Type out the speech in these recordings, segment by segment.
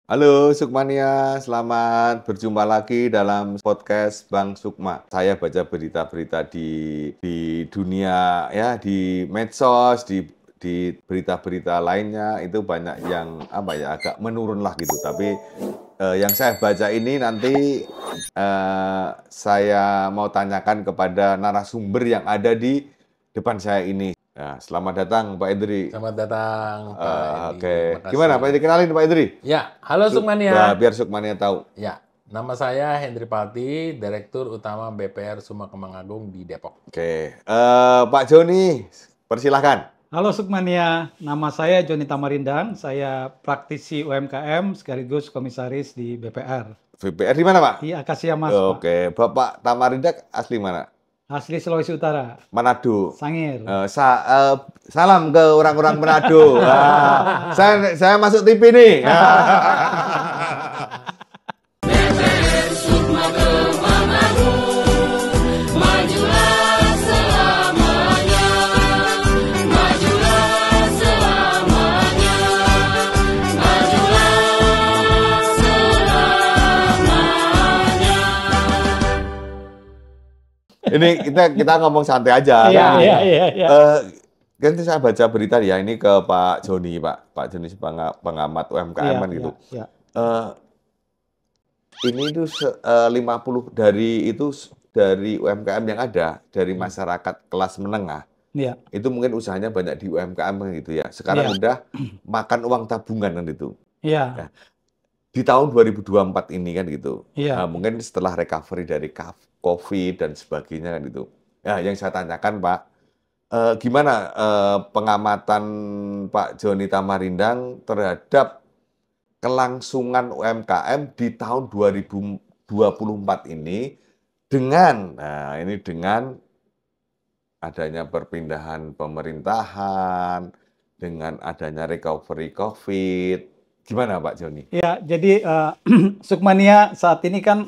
Halo Sukmania, selamat berjumpa lagi dalam podcast Bang Sukma. Saya baca berita-berita di dunia ya, di medsos, di berita-berita lainnya itu banyak yang agak menurun lah gitu. Tapi yang saya baca ini nanti saya mau tanyakan kepada narasumber yang ada di depan saya ini. Nah, selamat datang Pak Idri. Selamat datang Pak Edi. Oke, Makasih. gimana Pak Idri, kenalin Pak Idri? Ya, halo Nah, Sukmania. biar Sukmania tahu. Ya, nama saya Hendri Palti, Direktur Utama BPR Suma Kemang Agung di Depok. Oke, Pak Joni, persilahkan. Halo Sukmania, nama saya Joni Tamarindang, saya praktisi UMKM sekaligus komisaris di BPR. BPR di mana, Pak? Di Akasia Mas, Pak. Oke, Bapak Tamarindak asli mana? Asli Sulawesi Utara, Manado. Sangir. Salam ke orang-orang Manado. Saya masuk TV nih. Ini kita ngomong santai aja. Iya. Kan saya baca berita ya ini ke Pak Joni, Pak Joni pengamat UMKM kan gitu. Iya. Ini itu 50 dari UMKM yang ada dari masyarakat kelas menengah. Iya. Itu mungkin usahanya banyak di UMKM kan gitu ya. Sekarang udah makan uang tabungan kan itu. Iya. Nah, di tahun 2024 ini kan gitu. Iya. Nah, mungkin setelah recovery dari COVID dan sebagainya kan gitu. Ya, yang saya tanyakan Pak, gimana pengamatan Pak Joni Tamarindang terhadap kelangsungan UMKM di tahun 2024 ini dengan adanya perpindahan pemerintahan, dengan adanya recovery COVID. Gimana Pak Joni? Ya, jadi Sukmania saat ini kan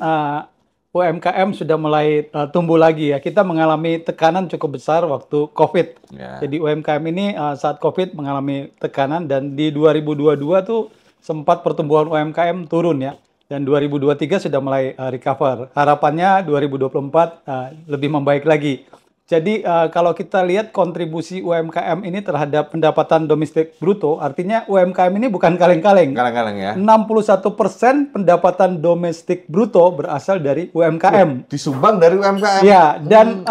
UMKM sudah mulai tumbuh lagi ya. Kita mengalami tekanan cukup besar waktu COVID. Ya. Jadi UMKM ini saat COVID mengalami tekanan dan di 2022 tuh sempat pertumbuhan UMKM turun ya. Dan 2023 sudah mulai recover. Harapannya 2024 lebih membaik lagi. Jadi kalau kita lihat kontribusi UMKM ini terhadap pendapatan domestik bruto, artinya UMKM ini bukan kaleng-kaleng. Kaleng-kaleng ya. 61% pendapatan domestik bruto berasal dari UMKM. Disumbang dari UMKM. Ya, dan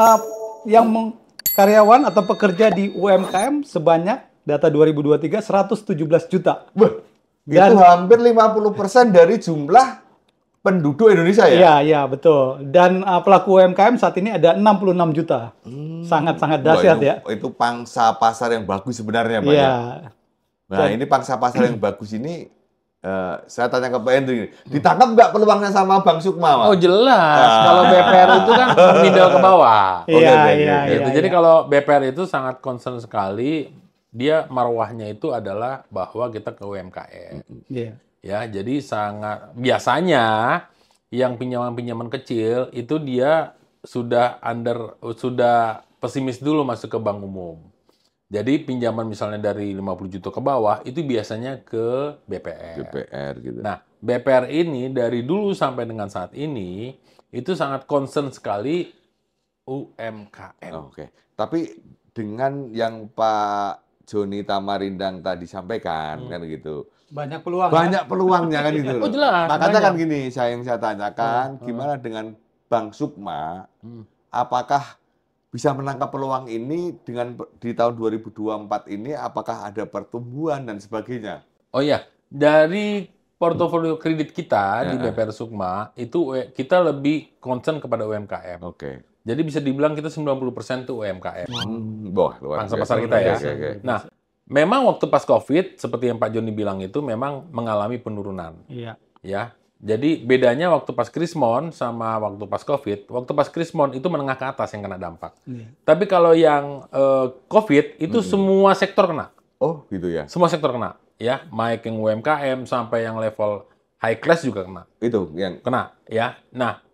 karyawan atau pekerja di UMKM sebanyak data 2023 117 juta. Wah, itu hampir 50% dari jumlah penduduk Indonesia ya? Iya, betul. Dan pelaku UMKM saat ini ada 66 juta. Sangat-sangat dahsyat ya. Itu pangsa pasar yang bagus sebenarnya Pak Iya. ya. Nah, ini pangsa pasar yang bagus ini, saya tanya ke Pak Hendri, ditangkap nggak peluangnya sama Bang Sukma, Pak? Oh jelas, kalau BPR itu kan middle ke bawah. Iya. Jadi kalau BPR itu sangat concern sekali, dia marwahnya itu adalah bahwa kita ke UMKM. Iya. Ya, jadi biasanya yang pinjaman-pinjaman kecil itu dia sudah pesimis dulu masuk ke bank umum. Jadi pinjaman misalnya dari 50 juta ke bawah itu biasanya ke BPR. BPR gitu. Nah, BPR ini dari dulu sampai dengan saat ini itu sangat concern sekali UMKM. Oke. Tapi dengan yang Pak Joni Tamarindang tadi sampaikan kan gitu. Banyak peluang. Banyak peluangnya kan gitu. Oh jelas. Makanya kan banyak. gini, yang saya tanyakan, gimana dengan Bang Sukma, apakah bisa menangkap peluang ini di tahun 2024 ini, apakah ada pertumbuhan dan sebagainya? Oh iya, dari portofolio kredit kita di BPR Sukma, itu kita lebih concern kepada UMKM. Oke. Jadi bisa dibilang kita 90% itu UMKM. Wah, luar Pangsa biasa. pasar kita ya. Oke. Nah, memang waktu pas COVID, seperti yang Pak Joni bilang itu memang mengalami penurunan. Iya. Ya, jadi bedanya waktu pas Krismon sama waktu pas COVID, waktu pas Krismon itu menengah ke atas yang kena dampak. Iya. Tapi kalau yang COVID itu semua sektor kena. Oh, gitu ya. Semua sektor kena. Ya, baik yang UMKM sampai yang level high class juga kena. Itu yang Kena, ya. Nah,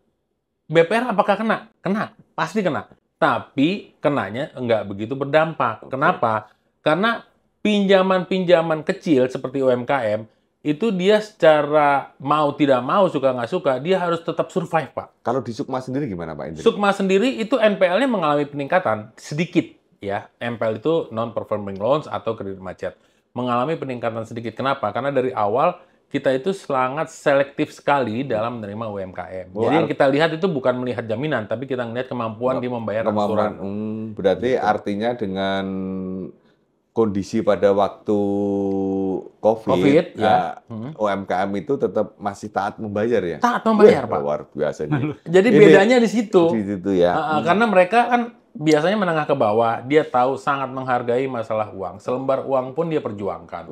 BPR apakah kena? Kena, pasti kena. Tapi kenanya nggak begitu berdampak. Kenapa? Karena pinjaman-pinjaman kecil seperti UMKM itu dia secara mau tidak mau, suka nggak suka, dia harus tetap survive, Pak. Kalau di Sukma sendiri gimana Pak Indri? Sukma sendiri itu NPL-nya mengalami peningkatan sedikit ya. NPL itu non-performing loans atau kredit macet. Mengalami peningkatan sedikit. Kenapa? Karena dari awal kita itu sangat selektif sekali dalam menerima UMKM. Jadi yang kita lihat itu bukan melihat jaminan, tapi kita melihat kemampuan dia membayar angsuran. Berarti artinya dengan kondisi pada waktu COVID ya. UMKM itu tetap masih taat membayar ya? Taat membayar, Pak. Luar biasa ini. Jadi bedanya di situ. Di situ ya. Karena mereka kan biasanya menengah ke bawah, dia tahu sangat menghargai masalah uang. Selembar uang pun dia perjuangkan.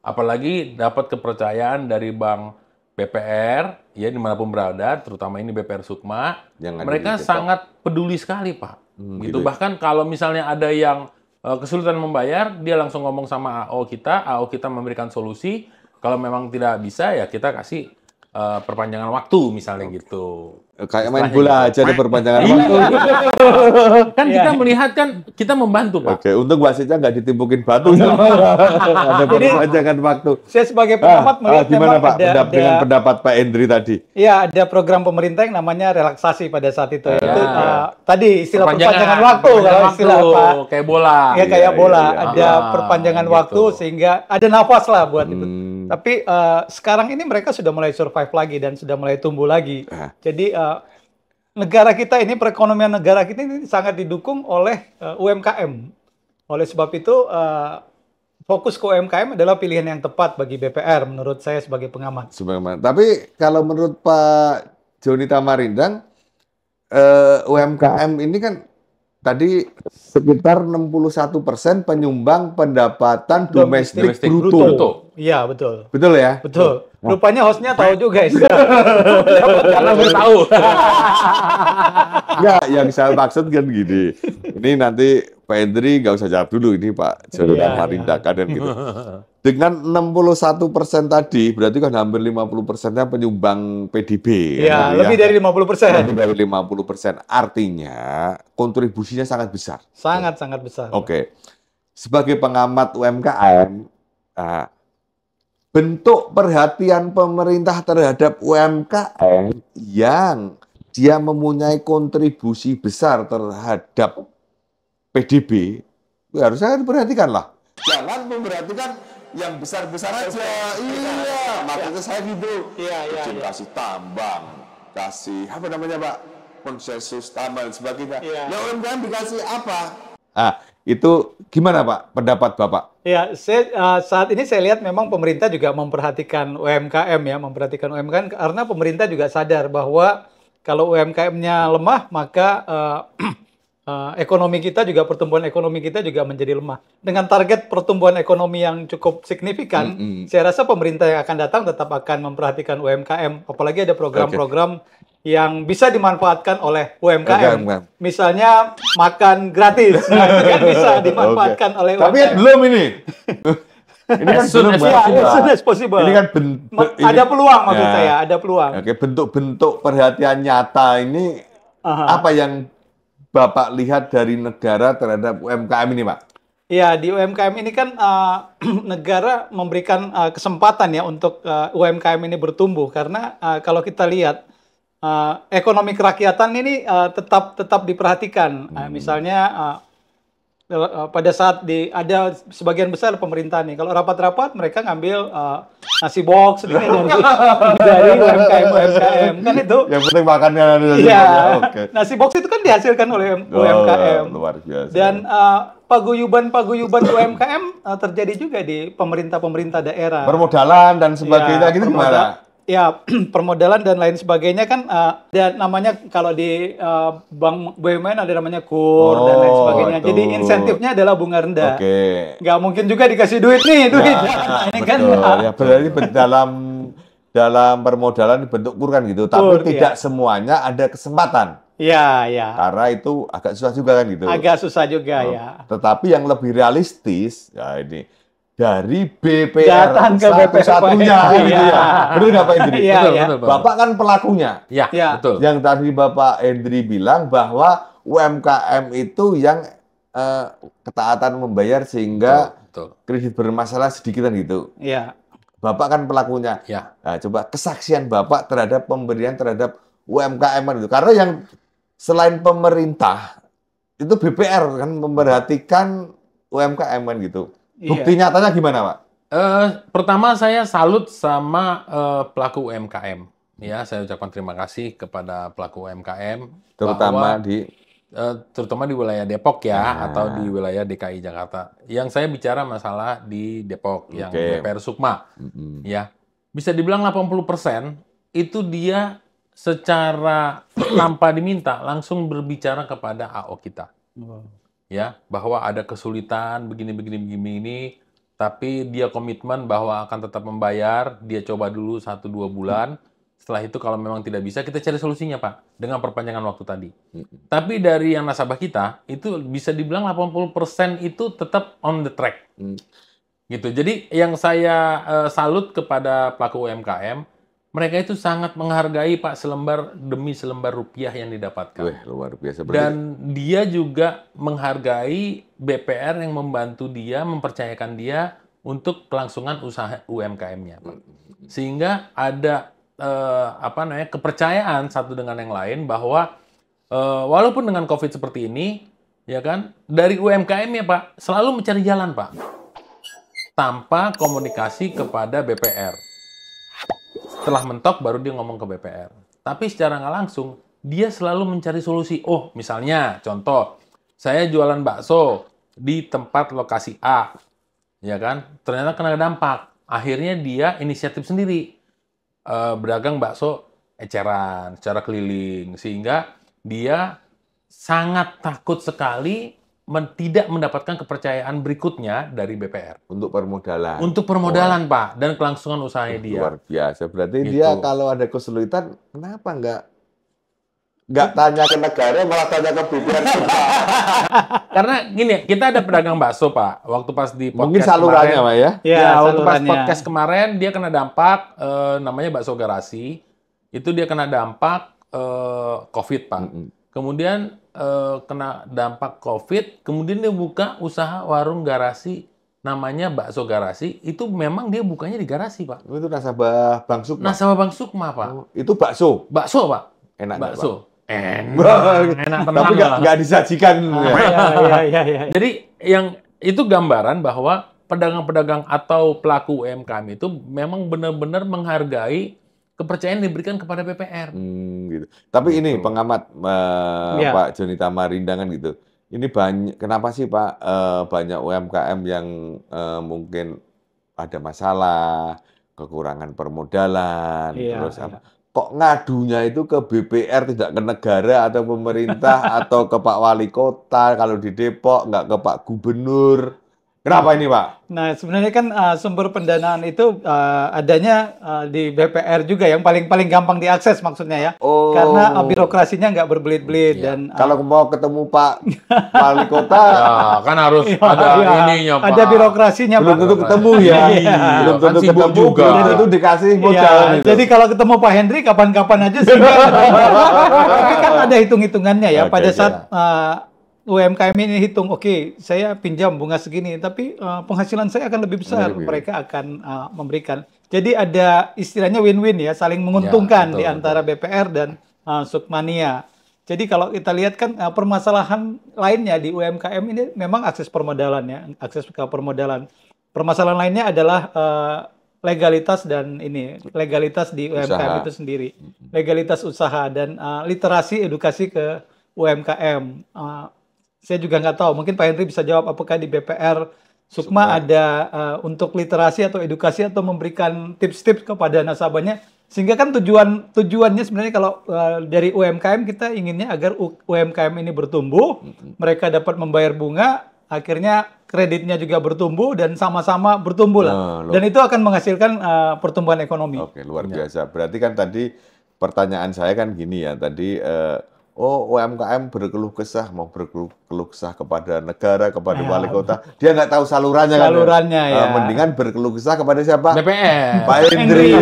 Apalagi dapat kepercayaan dari bank BPR, ya dimanapun berada, terutama ini BPR Sukma, mereka sangat peduli sekali, Pak. Gitu. Bahkan kalau misalnya ada yang kesulitan membayar, dia langsung ngomong sama AO kita memberikan solusi. Kalau memang tidak bisa, ya kita kasih perpanjangan waktu misalnya gitu. Kayak main bola aja ada perpanjangan waktu. Kan kita melihat kan kita membantu, Pak. Oke, untuk wasitnya nggak ditimpukin batu. Ada perpanjangan waktu. Saya sebagai pengamat melihat gimana Pak dengan pendapat Pak Endri tadi? Iya, ada program pemerintah yang namanya relaksasi pada saat itu. Itu tadi istilah perpanjangan waktu kalau istilah Pak. Kayak bola. Ya kayak bola, ada perpanjangan waktu sehingga ada nafas lah buat itu. Tapi sekarang ini mereka sudah mulai survive lagi dan sudah mulai tumbuh lagi. Jadi negara kita ini, perekonomian negara kita ini sangat didukung oleh UMKM. Oleh sebab itu fokus ke UMKM adalah pilihan yang tepat bagi BPR menurut saya sebagai pengamat. Tapi kalau menurut Pak Joni Tamarindang, UMKM ini kan tadi sekitar 61% penyumbang pendapatan domestik bruto. Iya, betul. Betul ya? Betul. Rupanya hostnya tahu juga. Karena gue tahu. Enggak, yang saya maksud kan gini. Ini nanti Pak Endri nggak usah jawab dulu, ini Pak Joni Tamarindang dan gitu. Dengan 61% tadi, berarti kan hampir 50%-nya penyumbang PDB. Iya, lebih dari 50%. Lebih dari 50%. Artinya, kontribusinya sangat besar. Sangat-sangat besar. Oke. Sebagai pengamat UMKM, bentuk perhatian pemerintah terhadap UMKM yang dia mempunyai kontribusi besar terhadap PDB, harusnya diperhatikan lah. Jangan memperhatikan yang besar-besar aja. Iya, maksudnya saya gitu. Izin kasih tambang, kasih apa namanya Pak, konsensus tambang dan sebagainya. Ya UMKM dikasih apa? Itu gimana Pak pendapat Bapak? Ya, saat ini saya lihat memang pemerintah juga memperhatikan UMKM ya, memperhatikan UMKM karena pemerintah juga sadar bahwa kalau UMKM-nya lemah maka ekonomi kita juga, pertumbuhan ekonomi kita juga menjadi lemah. Dengan target pertumbuhan ekonomi yang cukup signifikan, saya rasa pemerintah yang akan datang tetap akan memperhatikan UMKM. Apalagi ada program-program yang bisa dimanfaatkan oleh UMKM. Misalnya makan gratis, nah, itu kan bisa dimanfaatkan oleh UMKM. Tapi belum ini. Ini kan belum soon as possible. Ini kan ada peluang maksud saya, ada peluang. Oke, bentuk-bentuk perhatian nyata ini apa yang Bapak lihat dari negara terhadap UMKM ini, Pak? Ya, di UMKM ini kan negara memberikan kesempatan ya untuk UMKM ini bertumbuh karena kalau kita lihat ekonomi kerakyatan ini tetap diperhatikan. Misalnya pada saat ada sebagian besar pemerintah nih, kalau rapat-rapat mereka ngambil nasi box dari UMKM kan itu. Yang penting makannya. Iya, nasi box itu kan dihasilkan oleh UMKM. Luar biasa. Dan paguyuban UMKM terjadi juga di pemerintah daerah. Permodalan dan sebagainya gitu gimana? Ya, permodalan dan lain sebagainya kan ada namanya, kalau di bank BUMN ada namanya KUR dan lain sebagainya. Jadi insentifnya adalah bunga rendah. Nggak mungkin juga dikasih duit nih, duit. Ini kan ya, berarti dalam permodalan bentuk KUR kan gitu, tapi tidak semuanya ada kesempatan. Iya. Karena itu agak susah juga kan gitu. Agak susah juga ya. Tetapi yang lebih realistis, ya ini dari BPR datang ke BPR satu-satunya gitu ya. Betul nggak Pak Endri? Betul. Bapak kan pelakunya. Ya, betul. Yang tadi Bapak Endri bilang bahwa UMKM itu yang ketaatan membayar sehingga kredit bermasalah sedikit kan gitu. Iya. Bapak kan pelakunya. Ya. Nah, coba kesaksian Bapak terhadap pemberian terhadap UMKM itu. Karena yang selain pemerintah, itu BPR kan memperhatikan UMKM kan gitu. Bukti nyatanya gimana, Pak? Pertama saya salut sama pelaku UMKM. Ya, saya ucapkan terima kasih kepada pelaku UMKM. Terutama terutama di wilayah Depok ya, atau di wilayah DKI Jakarta. Yang saya bicara masalah di Depok, yang BPR Sukma. Ya, bisa dibilang 80% itu dia secara tanpa diminta langsung berbicara kepada AO kita. Ya, bahwa ada kesulitan begini, tapi dia komitmen bahwa akan tetap membayar, dia coba dulu 1-2 bulan. Setelah itu kalau memang tidak bisa, kita cari solusinya, Pak, dengan perpanjangan waktu tadi. Tapi dari yang nasabah kita, itu bisa dibilang 80% itu tetap on the track. Gitu. Jadi yang saya salut kepada pelaku UMKM, mereka itu sangat menghargai, Pak, selembar demi selembar rupiah yang didapatkan. Wih, luar biasa. Dan dia juga menghargai BPR yang membantu dia, mempercayakan dia untuk kelangsungan usaha UMKM-nya, Pak. Sehingga ada kepercayaan satu dengan yang lain bahwa walaupun dengan COVID seperti ini, ya kan, dari UMKM ya Pak, selalu mencari jalan Pak, tanpa komunikasi kepada BPR. Setelah mentok baru dia ngomong ke BPR. Tapi secara nggak langsung dia selalu mencari solusi. Oh, misalnya contoh, saya jualan bakso di tempat lokasi A, ya kan, ternyata kena dampak. Akhirnya dia inisiatif sendiri. Berdagang bakso eceran secara keliling, sehingga dia sangat takut sekali tidak mendapatkan kepercayaan berikutnya dari BPR. Untuk permodalan. Untuk permodalan, Pak, dan kelangsungan usahanya dia. Luar biasa. Berarti Gitu. dia kalau ada kesulitan, kenapa nggak tanya ke negara, malah tanya ke BPR? Karena gini, kita ada pedagang bakso, Pak. Waktu pas di podcast Mungkin salurannya, Pak ya? Ya, waktu pas salurannya. podcast kemarin dia kena dampak namanya bakso garasi. Itu dia kena dampak COVID, Pak. Kemudian kena dampak COVID, kemudian dia buka usaha warung garasi namanya bakso garasi. Itu memang dia bukanya di garasi, Pak. Itu nasabah Bang Sukma. Nasabah Bang Sukma, Pak. Oh, itu bakso. Bakso, Pak. Enak nggak, Bakso. Pak? Enak Tapi nggak disajikan. Iya. Jadi yang itu gambaran bahwa pedagang-pedagang atau pelaku UMKM itu memang benar-benar menghargai kepercayaan yang diberikan kepada BPR. Gitu. Tapi ini pengamat Pak Joni Tamarinda kan gitu. Ini kenapa sih Pak banyak UMKM yang mungkin ada masalah, kekurangan permodalan, terus apa? Kok ngadunya itu ke BPR, tidak ke negara atau pemerintah atau ke Pak Wali Kota, kalau di Depok nggak ke Pak Gubernur. Kenapa ini, Pak? Nah, sebenarnya kan sumber pendanaan itu adanya di BPR juga, yang paling gampang diakses maksudnya ya. Oh. Karena birokrasinya nggak berbelit-belit dan kalau mau ketemu Pak Wali Kota, Ya, kan harus ada ininya, Pak. ada birokrasinya, belum Pak. tentu ketemu ya. Belum kan tentu sibuk ketemu, juga. belum tentu dikasih modal. Iya, gitu. jadi kalau ketemu Pak Hendri kapan-kapan aja sih. Tapi kan ada hitung-hitungannya ya. Oke, Pada oke. saat UMKM ini hitung, oke, saya pinjam bunga segini, tapi penghasilan saya akan lebih besar. Lebih. Mereka akan memberikan. Jadi ada istilahnya win-win ya, saling menguntungkan betul, di antara BPR dan Sukmania. Jadi kalau kita lihat kan permasalahan lainnya di UMKM ini memang akses permodalan ya, akses ke permodalan. Permasalahan lainnya adalah legalitas dan legalitas di UMKM itu sendiri, legalitas usaha dan literasi edukasi ke UMKM. Saya juga nggak tahu, mungkin Pak Hendri bisa jawab apakah di BPR Sukma ada untuk literasi atau edukasi atau memberikan tips-tips kepada nasabahnya, sehingga kan tujuannya sebenarnya kalau dari UMKM kita inginnya agar UMKM ini bertumbuh, mereka dapat membayar bunga, akhirnya kreditnya juga bertumbuh dan sama-sama bertumbuh lah. Dan itu akan menghasilkan pertumbuhan ekonomi. Oke, luar biasa. Berarti kan tadi pertanyaan saya kan gini ya, tadi UMKM berkeluh kesah, mau berkeluh kesah kepada negara, kepada wali kota, dia nggak tahu salurannya kan. Salurannya ya. Mendingan berkeluh kesah kepada siapa? BPR. Pak Hendri.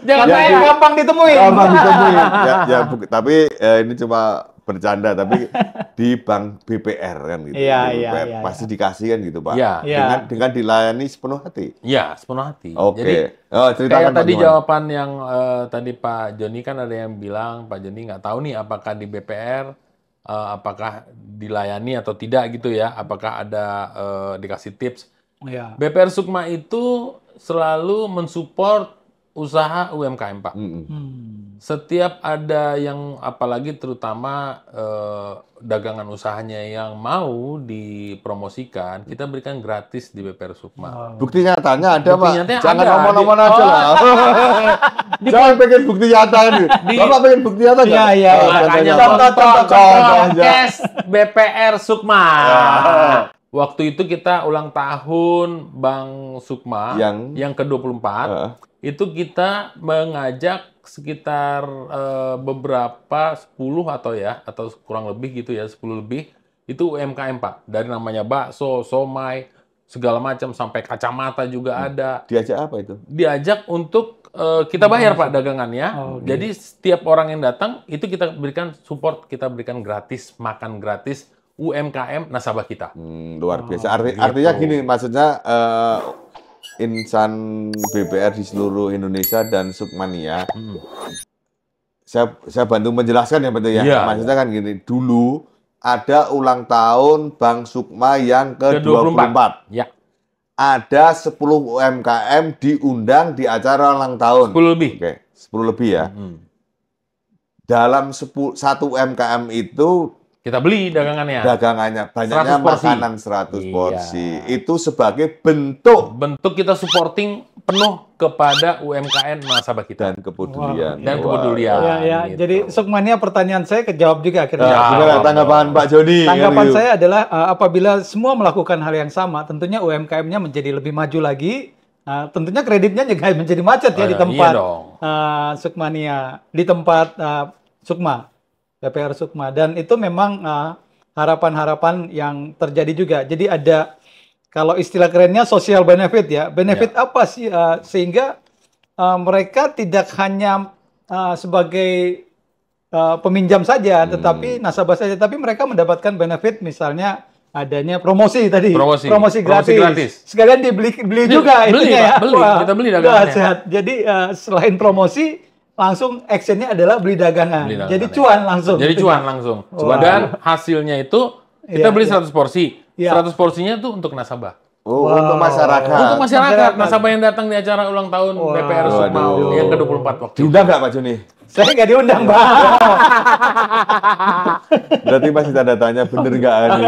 Jangan saya gampang ditemuin. Gampang ditemuin. Tapi ini cuma bercanda, tapi di bank BPR kan gitu. Iya, Di iya, BPR iya, pasti dikasih kan gitu, Pak. Iya. Iya. Dengan dilayani sepenuh hati. Ya, sepenuh hati. Oke. Jadi Ceritakan kayak Pak tadi gimana? jawaban yang tadi Pak Joni kan ada yang bilang Pak Joni nggak tahu nih apakah di BPR apakah dilayani atau tidak gitu ya, apakah ada dikasih tips. Iya. BPR Sukma itu selalu mensupport usaha UMKM, Pak. Setiap ada yang apalagi terutama dagangan usahanya yang mau dipromosikan, kita berikan gratis di BPR Sukma. Bukti nyatanya ada, Bukti Pak. nyatanya Jangan ada. ngomong-ngomong Di- aja lah. Jangan pengen bukti nyata nih. Bapak pengen bukti nyata nggak? Iya, iya, Oh, iya. contohnya Contoh. aja. Podcast BPR Sukma. Ya. Waktu itu kita ulang tahun Bank Sukma yang ke-24. Itu kita mengajak sekitar beberapa 10 atau kurang lebih gitu ya, 10 lebih itu UMKM, Pak. Dari namanya bakso, somai, segala macam sampai kacamata juga ada. Diajak apa itu? Diajak untuk kita bayar, Pak, dagangannya. Jadi setiap orang yang datang itu kita berikan support, kita berikan gratis, makan gratis UMKM nasabah kita. Luar biasa. Artinya gini, maksudnya insan BPR di seluruh Indonesia dan Sukmania. Saya bantu menjelaskan ya, betul ya. Iya, Maksudnya kan gini, dulu ada ulang tahun Bank Sukma yang ke-24. Ya, Ada 10 UMKM diundang di acara ulang tahun. 10 lebih. Oke, 10 lebih ya. Dalam satu UMKM itu Kita beli dagangannya. dagangannya banyaknya 100 porsi. makanan 100 Iya. porsi. Itu sebagai bentuk Bentuk kita supporting penuh kepada UMKM nasabah kita. dan kepedulian. Dan Wah. kepedulian. Ya, ya. Gitu. Jadi Sukmania pertanyaan saya kejawab juga akhirnya. Nah, gimana tanggapan Pak Joni? Tanggapan Kan saya adalah apabila semua melakukan hal yang sama, tentunya UMKM-nya menjadi lebih maju lagi. Tentunya kreditnya juga menjadi macet ya di tempat iya dong. Sukmania, di tempat Sukma, BPR Sukma. Dan itu memang harapan-harapan yang terjadi juga. Jadi ada, kalau istilah kerennya social benefit ya. Benefit apa sih sehingga mereka tidak hanya sebagai peminjam saja, tetapi nasabah saja, tapi mereka mendapatkan benefit misalnya adanya promosi tadi, Promosi gratis. Sekalian beli juga Beli, itunya Pak, ya. beli. Kita beli dagangannya. Sehat. Jadi selain promosi, langsung actionnya adalah beli dagangan. Beli dagangan, Jadi ya. cuan langsung. Jadi gitu. cuan langsung. Wah. Dan hasilnya itu kita Iya, beli iya. 100 porsi. Iya. 100 porsinya tuh untuk nasabah. Oh, untuk masyarakat. Untuk masyarakat, Masyarakat. nasabah yang datang di acara ulang tahun BPR Sukma Waduh. yang ke-24 waktu itu. Diundang nggak Pak Joni? Saya nggak diundang, Bang. Berarti masih tanda tanya bener nggak ini?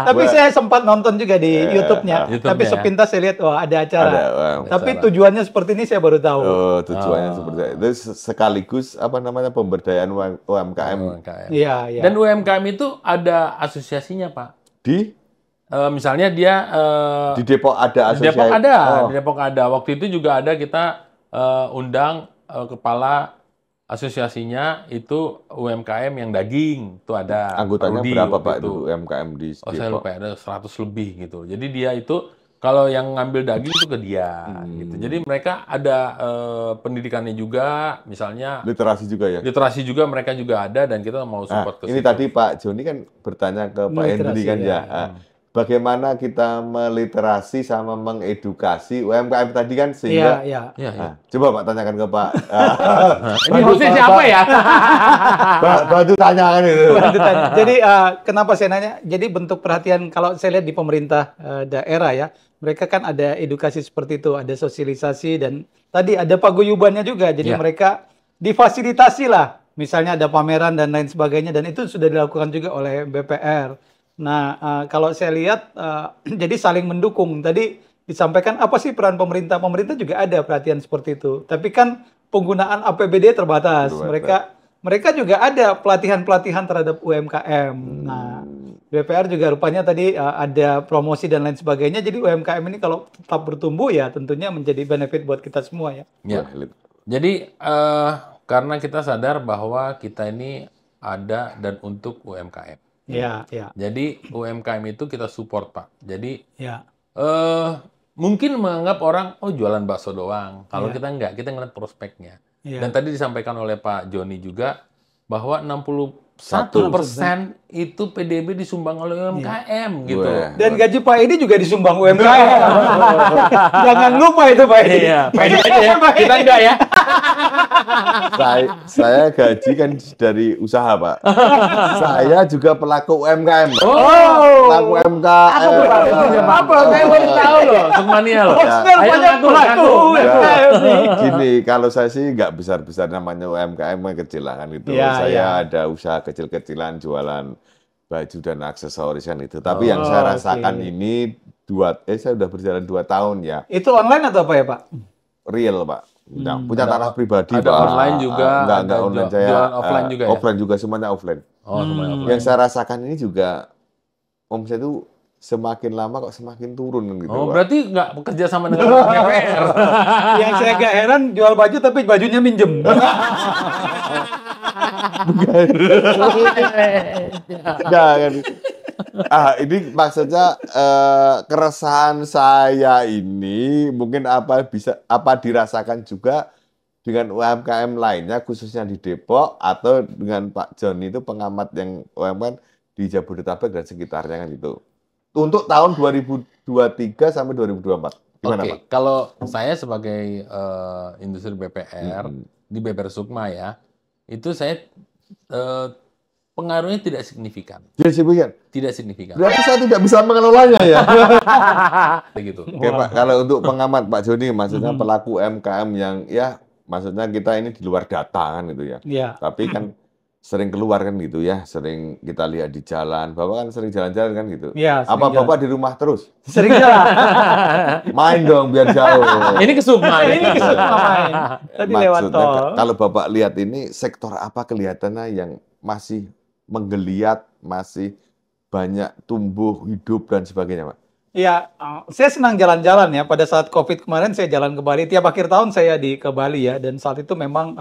Tapi saya sempat nonton juga di YouTube-nya. YouTube-nya, Tapi ya. sepintas saya lihat, wah ada acara. Ada, wah. Tapi tujuannya seperti ini saya baru tahu. Oh, tujuannya seperti itu. Sekaligus apa namanya pemberdayaan UMKM UMKM. Iya, iya. Dan UMKM itu ada asosiasinya, Pak. di Misalnya dia di Depok ada di Depok asosiasi. ada, Oh. di Depok ada. Waktu itu juga ada kita undang kepala asosiasinya itu UMKM yang daging, itu ada. Anggotanya Rudi berapa waktu Pak itu UMKM di Oh, saya Depok? lupa, ada 100 lebih gitu. Jadi dia itu kalau yang ngambil daging itu ke dia gitu. Jadi mereka ada pendidikannya juga, misalnya Literasi juga ya. literasi juga mereka juga ada dan kita mau Nah, support ke ini situ. tadi Pak Joni kan bertanya ke Pak Literasi, Hendri kan ya. ya. Bagaimana kita meliterasi sama mengedukasi UMKM tadi kan Iya, sehingga iya. Iya, iya. Nah, coba Pak tanyakan ke Pak. Ini hostnya siapa ya? Bantu tanyakan itu. Jadi kenapa saya nanya? Jadi bentuk perhatian kalau saya lihat di pemerintah daerah ya, mereka kan ada edukasi seperti itu, ada sosialisasi dan tadi ada paguyubannya juga. Jadi Ya. mereka difasilitasi lah, misalnya ada pameran dan lain sebagainya dan itu sudah dilakukan juga oleh BPR. Nah, kalau saya lihat jadi saling mendukung. Tadi disampaikan apa sih peran pemerintah? Pemerintah juga ada perhatian seperti itu. Tapi kan penggunaan APBD terbatas. Mereka juga ada pelatihan-pelatihan terhadap UMKM. Nah, BPR juga rupanya tadi ada promosi dan lain sebagainya. Jadi UMKM ini kalau tetap bertumbuh ya tentunya menjadi benefit buat kita semua ya. Ya. Jadi karena kita sadar bahwa kita ini ada dan untuk UMKM. Iya, iya. Jadi UMKM itu kita support, Pak. Jadi Ya. mungkin menganggap orang oh jualan bakso doang. Kalau Iya. kita enggak, kita ngeliat prospeknya. Iya. Dan tadi disampaikan oleh Pak Joni juga bahwa 60 1% itu PDB disumbang oleh UMKM gitu. Wah. Dan gaji Pak Edi juga disumbang UMKM. Jangan lupa itu Pak Edi. Iya, Pak Edi aja ya. Kita enggak ya. Saya gaji kan dari usaha, Pak. Saya juga pelaku UMKM. Pak. Oh. Pelaku UMKM. Apa? Saya baru tahu loh, Sukmania loh. Hostel Ayo banyak ngaku, pelaku ngaku. UMKM nih. Gini, kalau saya sih nggak besar-besar, namanya UMKM yang kecil lah kan itu. Iya, Saya iya. ada usaha kecil-kecilan jualan baju dan aksesoris kan itu. Tapi yang saya rasakan oke. ini saya udah berjalan 2 tahun ya. Itu online atau apa ya Pak? Real, Pak. Punya tanah pribadi, ada Pak. online juga, Enggak ada online saya. jualan offline juga ya? Offline juga, semuanya offline. Oh, semuanya offline. Yang saya rasakan ini juga omset itu semakin lama kok semakin turun kan gitu, Oh, Pak. berarti nggak bekerja sama dengan DPR. Yang saya agak heran jual baju tapi bajunya minjem. Enggak kan. Ini maksudnya keresahan saya ini mungkin apa dirasakan juga dengan UMKM lainnya khususnya di Depok atau dengan Pak John itu pengamat yang UMKM di Jabodetabek dan sekitarnya kan gitu. Untuk tahun 2023 sampai 2024. Gimana, Oke, Pak? kalau saya sebagai industri BPR di BPR Sukma ya, itu saya pengaruhnya tidak signifikan. Jadi signifikan. Tidak signifikan. Berarti saya tidak bisa mengelolanya ya. Gitu. Oke, Pak, kalau untuk pengamat Pak Joni, maksudnya pelaku UMKM yang ya, maksudnya kita ini di luar data kan gitu ya. Iya. Tapi kan sering keluar kan gitu ya, sering kita lihat di jalan. Bapak kan sering jalan-jalan kan gitu. Iya, sering Apa jalan. Bapak di rumah terus? Sering jalan. Main dong biar jauh. Ini ke Sukma. Ini kesukaan main. Tadi lewat Maksudnya, tol. kalau Bapak lihat ini sektor apa kelihatannya yang masih menggeliat, masih banyak tumbuh, hidup dan sebagainya, Pak? Iya, saya senang jalan-jalan ya. Pada saat COVID kemarin saya jalan ke Bali. Tiap akhir tahun saya ke Bali ya. Dan saat itu memang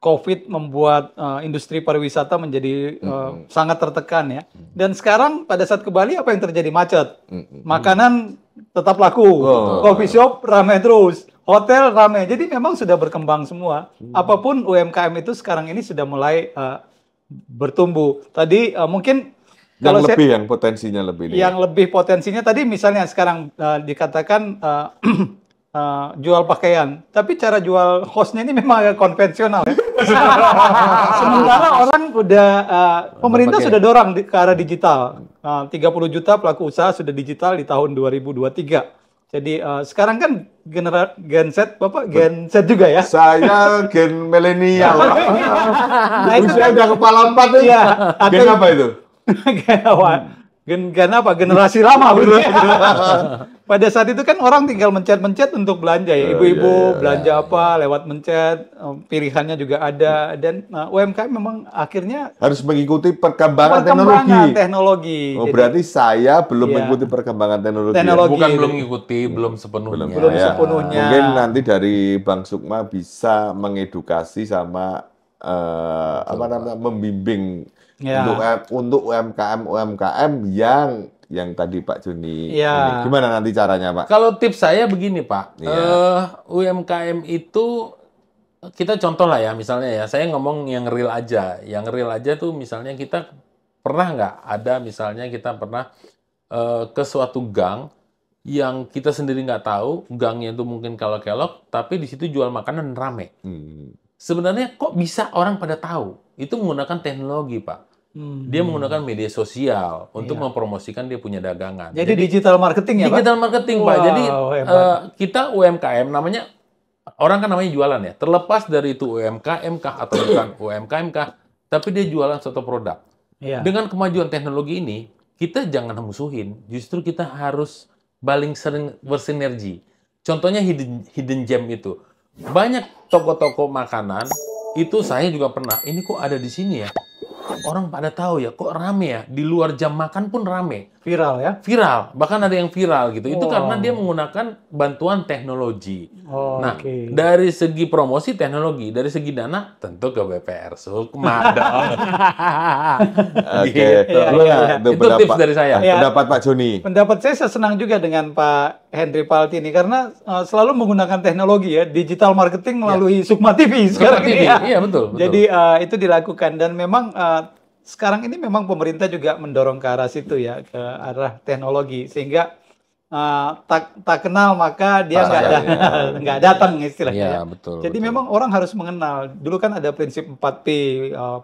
COVID membuat industri pariwisata menjadi sangat tertekan ya. Dan sekarang pada saat ke Bali apa yang terjadi? Macet. Makanan tetap laku. Coffee shop ramai terus. Hotel ramai. Jadi memang sudah berkembang semua. Apapun UMKM itu sekarang ini sudah mulai bertumbuh. Tadi mungkin kalau Yang lebih, yang potensinya lebih. nih. yang lebih potensinya tadi misalnya sekarang dikatakan jual pakaian, tapi cara jual hostnya ini memang agak konvensional ya. Sementara orang udah pemerintah sudah dorong ke arah digital. 30 juta pelaku usaha sudah digital di tahun 2023. Jadi sekarang kan Gen Z, Bapak Gen Z juga ya? Saya gen milenial. Nah, itu Usia kan- udah kepala 4 ya. Iya, Gen apa itu? Gen apa? Gen apa? Generasi lama betul. Pada saat itu kan orang tinggal mencet-mencet untuk belanja ya. Ibu-ibu belanja apa lewat mencet, pilihannya juga ada dan UMKM memang akhirnya Harus mengikuti perkembangan teknologi. Oh, Jadi, berarti saya belum Iya. mengikuti perkembangan teknologi. Teknologi. Bukan belum ngikuti, belum sepenuhnya. Belum Ya. sepenuhnya. Mungkin nanti dari Bang Sukma bisa mengedukasi sama apa namanya membimbing Ya. untuk UMKM yang tadi Pak Joni. Ya. Ini. Gimana nanti caranya, Pak? Kalau tips saya begini, Pak. Iya. UMKM itu kita contoh lah ya, misalnya ya, saya ngomong yang real aja. Yang real aja tuh misalnya kita pernah nggak ada misalnya kita pernah ke suatu gang yang kita sendiri nggak tahu, gangnya itu mungkin kelok-kelok, tapi di situ jual makanan rame. Sebenarnya kok bisa orang pada tahu? Itu menggunakan teknologi, Pak. Dia menggunakan media sosial untuk mempromosikan dia punya dagangan. Jadi digital marketing ya, Pak? Digital marketing, Pak. Wow, Jadi hebat. kita UMKM namanya orang kan namanya jualan ya. Terlepas dari itu UMKM kah atau bukan UMKM kah, tapi dia jualan suatu produk. Iya. Dengan kemajuan teknologi ini, kita jangan musuhin. Justru kita harus paling sering bersinergi. Contohnya hidden gem itu. Banyak toko-toko makanan itu saya juga pernah. Ini kok ada di sini ya? Orang pada tahu ya, kok rame ya? Di luar jam makan pun rame. Viral ya? Viral, bahkan ada yang viral gitu. Itu Wow. karena dia menggunakan bantuan teknologi. Oh, Nah, oke. dari segi promosi teknologi, dari segi dana tentu ke BPR Sukma dong. Oke. Gitu. Gimana Itu tips dari saya. Iya. Pendapat Pak Joni. Pendapat saya senang juga dengan Pak Henry Paltini karena selalu menggunakan teknologi ya, digital marketing melalui Sukma TV sekarang TV, ini ya. iya betul. Jadi itu dilakukan dan memang sekarang ini memang pemerintah juga mendorong ke arah situ ya, ke arah teknologi sehingga tak kenal maka dia Tak sayang, ya. nggak datang istilahnya Iya, ya. betul. Jadi betul. memang orang harus mengenal. Dulu kan ada prinsip 4P,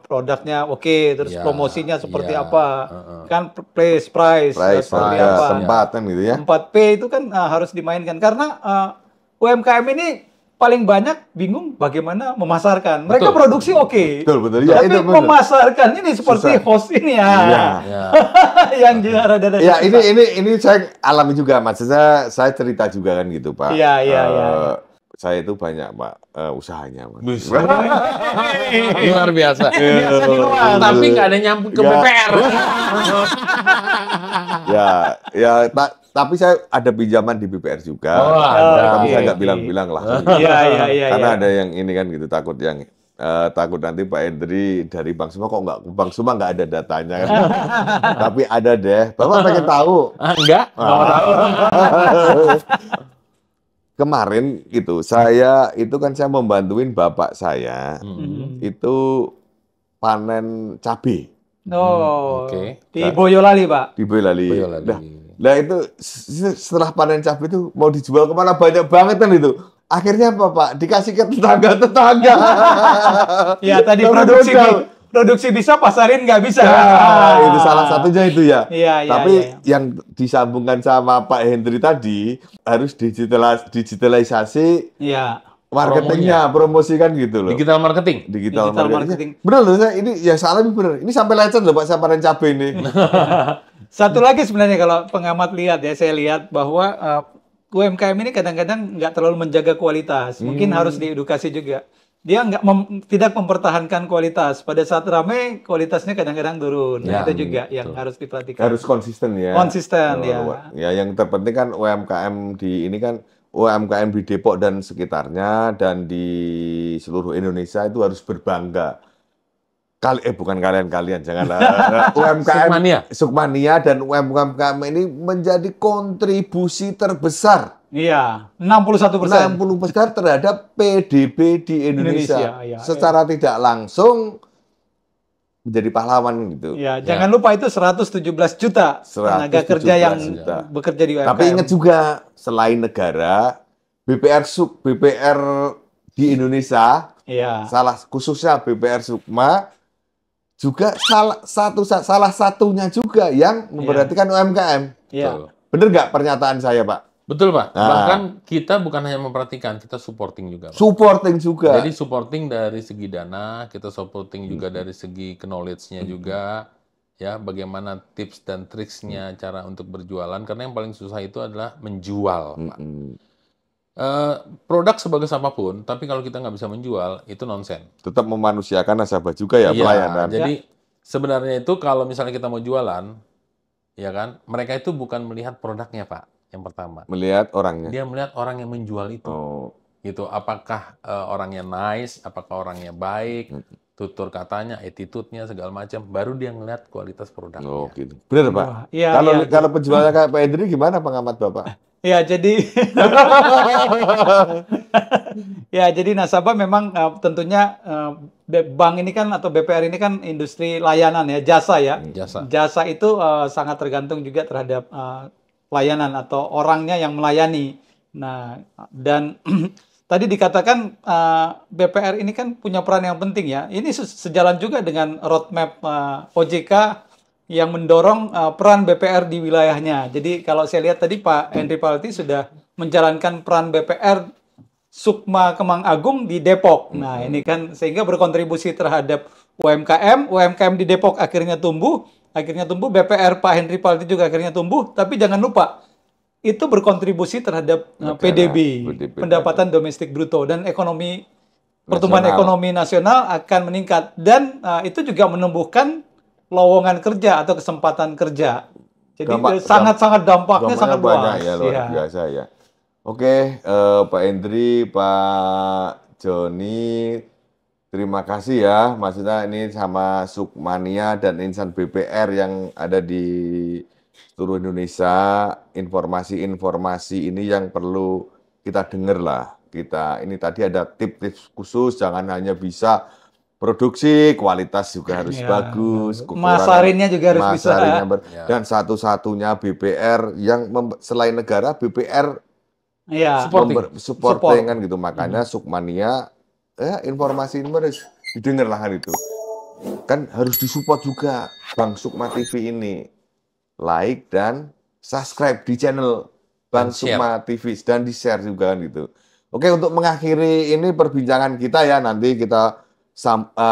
produknya oke, terus Iya, promosinya seperti iya, apa, kan price, Price, seperti harga, apa. tempat kan gitu ya. 4P itu kan harus dimainkan karena UMKM ini paling banyak bingung bagaimana memasarkan. Mereka Betul. produksi oke, Betul, betul. Ya, tapi itu betul. memasarkan ini seperti Susah. host ini ya, Iya. yang rada-rada Ya, susah. ini saya alami juga, maksudnya saya cerita juga kan gitu, Pak. Iya, iya, iya. Saya itu banyak, Pak, usahanya, Pak. Bisa. Luar biasa. Biasa di luar. Tapi nggak ada nyambung ke Nggak. BPR. Ya, tapi saya ada pinjaman di BPR juga. Oh, ada. Tapi saya Oke, nggak oke. bilang-bilang lah. Iya, iya. Karena ada yang ini kan gitu, takut nanti Pak Hendri dari Bank Suma kok Bank Suma nggak ada datanya kan. Tapi ada deh. Bapak pengen tahu. Enggak, nggak mau tahu. Kemarin gitu, saya membantuin bapak saya itu panen cabai Oh, Oke. di Boyolali, Pak. di Boyolali. Boyolali. Nah itu setelah panen cabai itu mau dijual kemana banyak banget kan itu. Akhirnya apa Pak? Dikasih ke tetangga-tetangga. Ya, tadi Dapat modal. produksi bisa, pasarin nggak bisa. Nah, itu salah satunya itu ya. Iya, Tapi iya. yang disambungkan sama Pak Hendri tadi harus digitalisasi Iya. marketingnya, promosikan gitu loh. Digital marketing. Digital Digital marketing. marketing. Bener loh, ini ya salah bener. Ini sampai lecet loh Pak, saya panen cabai ini. Satu lagi sebenarnya kalau pengamat lihat ya, saya lihat bahwa UMKM ini kadang-kadang nggak terlalu menjaga kualitas. Mungkin harus diedukasi juga. Dia tidak mempertahankan kualitas. Pada saat ramai, kualitasnya kadang-kadang turun. Ya, Nah, itu juga yang betul. harus diperhatikan. Harus konsisten ya. Konsisten, ya. Ya yang terpenting kan UMKM di Depok dan sekitarnya dan di seluruh Indonesia itu harus berbangga. Bukan kalian, janganlah. UMKM Sukmania. Sukmania dan UMKM ini menjadi kontribusi terbesar. Iya, 61%. 60% terhadap PDB di Indonesia. Indonesia, ya. Secara tidak langsung menjadi pahlawan gitu. Ya, jangan lupa itu 117 juta tenaga 117 kerja yang juta. bekerja di UMKM. Tapi ingat juga, selain negara, BPR di Indonesia, Iya. khususnya BPR Sukma, juga salah satunya juga yang memperhatikan UMKM. Iya. Bener nggak pernyataan saya, Pak? Betul, Pak. Nah. Bahkan kita bukan hanya memperhatikan, kita supporting juga, Pak. Supporting juga. Jadi supporting dari segi dana, kita supporting juga dari segi knowledge-nya juga, ya bagaimana tips dan triksnya cara untuk berjualan. Karena yang paling susah itu adalah menjual, Pak. Produk sebagus apapun, tapi kalau kita nggak bisa menjual, itu nonsen. Tetap memanusiakan nasabah juga ya, Iya, pelayanan. jadi sebenarnya itu kalau misalnya kita mau jualan, ya kan, mereka itu bukan melihat produknya, Pak. Yang pertama, Melihat orangnya. dia melihat orang yang menjual itu. Oh, Gitu, apakah orangnya nice, apakah orangnya baik, tutur katanya, attitude-nya segala macam, baru dia ngeliat kualitas produknya. oh gitu. Bener Pak. Wah, iya, Kalau iya. kalau penjualnya kayak Pak Hendri gimana pengamat Bapak? Ya, jadi ya, jadi nasabah memang tentunya bank ini kan atau BPR ini kan industri layanan ya, jasa ya. Jasa. Jasa itu sangat tergantung juga terhadap pelayanan atau orangnya yang melayani. Nah, dan tadi dikatakan BPR ini kan punya peran yang penting ya. Ini sejalan juga dengan roadmap OJK yang mendorong peran BPR di wilayahnya. Jadi kalau saya lihat tadi Pak Hendri Palti sudah menjalankan peran BPR Sukma Kemang Agung di Depok. Nah, ini kan sehingga berkontribusi terhadap UMKM di Depok akhirnya tumbuh, BPR Pak Hendri Palti juga akhirnya tumbuh, tapi jangan lupa itu berkontribusi terhadap PDB, pendapatan domestik bruto, dan pertumbuhan ekonomi nasional akan meningkat, dan itu juga menumbuhkan lowongan kerja atau kesempatan kerja. Jadi sangat-sangat dampaknya sangat banyak luas. ya, luar biasa ya. Oke, Pak Hendri, Pak Joni, terima kasih ya. Maksudnya ini sama Sukmania dan insan BPR yang ada di seluruh Indonesia, informasi-informasi ini yang perlu kita dengar lah. Ini tadi ada tips-tips khusus, jangan hanya bisa produksi, kualitas juga harus Ya, bagus, masarinnya juga harus bisa. Ya. dan satu-satunya BPR yang selain negara BPR Iya. supporting kan gitu. Makanya Sukmania informasi ini harus didengar lah kan itu. Kan harus disupport juga Bang Sukma TV ini. Like dan subscribe di channel Bang Sukma TV dan di-share juga kan gitu. Oke, untuk mengakhiri ini perbincangan kita ya, nanti kita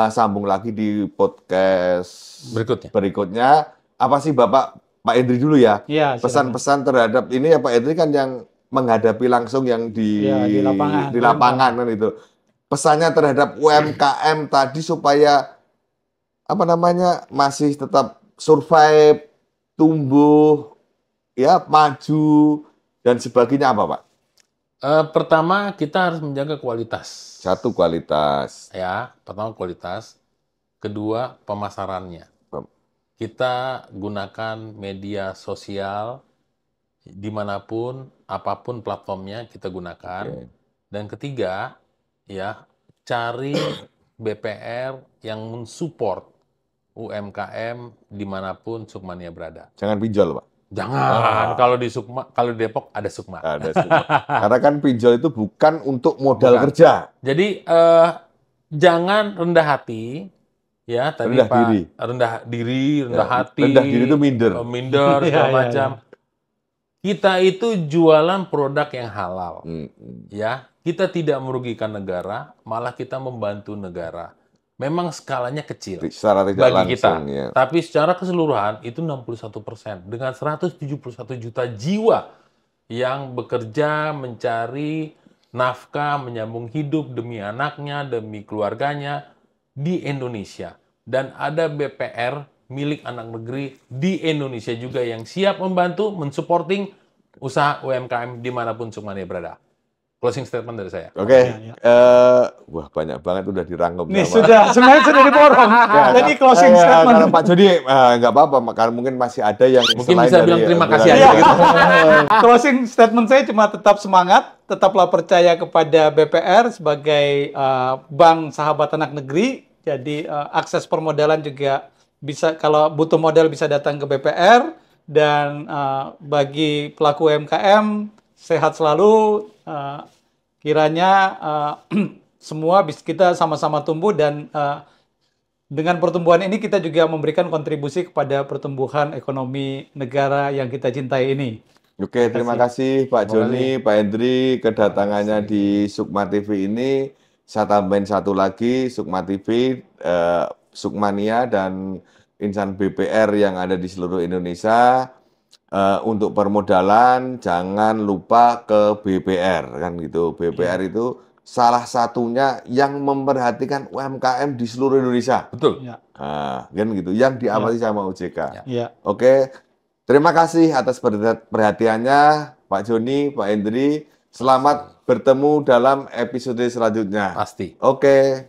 sambung lagi di podcast berikutnya. Apa sih Pak Endri dulu ya? Iya, Pesan-pesan terhadap ini ya Pak Endri kan yang menghadapi langsung yang di lapangan kan itu. Pesannya terhadap UMKM tadi supaya masih tetap survive, tumbuh, ya maju dan sebagainya apa Pak? Pertama kita harus menjaga kualitas. Satu, kualitas. Ya, pertama kualitas. Kedua, pemasarannya. Kita gunakan media sosial dimanapun, apapun platformnya kita gunakan. Okay. Dan ketiga, ya cari BPR yang mensupport UMKM dimanapun Sukmania berada. Jangan pinjol Pak. Jangan. Kalau di Depok ada Sukma. Ada Sukma. Karena kan pinjol itu bukan untuk modal kerja. Jadi jangan rendah hati, ya tadi rendah Pak. Diri. Rendah diri, rendah hati. Rendah diri itu minder. Minder segala macam. Kita itu jualan produk yang halal, ya. Kita tidak merugikan negara, malah kita membantu negara. Memang skalanya kecil secara tidak bagi langsung, kita, ya. Tapi secara keseluruhan itu 61% dengan 171 juta jiwa yang bekerja mencari nafkah, menyambung hidup demi anaknya, demi keluarganya di Indonesia. Dan ada BPR milik anak negeri di Indonesia juga yang siap membantu, mensupporting usaha UMKM dimanapun Sukmania berada. Closing statement dari saya. Oke, wah banyak banget udah dirangkum. Nih sebenarnya sudah diborong. Jadi closing statement. Pak Jody nggak apa-apa, karena mungkin masih ada yang mungkin bisa bilang terima kasih aja. Gitu. Closing statement saya cuma tetap semangat, tetaplah percaya kepada BPR sebagai bank sahabat anak negeri. Jadi akses permodalan juga bisa, kalau butuh modal bisa datang ke BPR, dan bagi pelaku UMKM sehat selalu. Kiranya semua kita sama-sama tumbuh, dan dengan pertumbuhan ini kita juga memberikan kontribusi kepada pertumbuhan ekonomi negara yang kita cintai ini. Oke, terima kasih Pak Joni, Pak Endri kedatangannya di Sukma TV ini. Saya tambahin satu lagi, Sukma TV, Sukmania dan insan BPR yang ada di seluruh Indonesia. Untuk permodalan jangan lupa ke BPR kan gitu. BPR itu salah satunya yang memperhatikan UMKM di seluruh Indonesia. Betul. Kan gitu. Yang diawasi sama OJK. Ya. Oke. Terima kasih atas perhatiannya Pak Joni, Pak Endri. Selamat bertemu dalam episode selanjutnya. Pasti. Oke.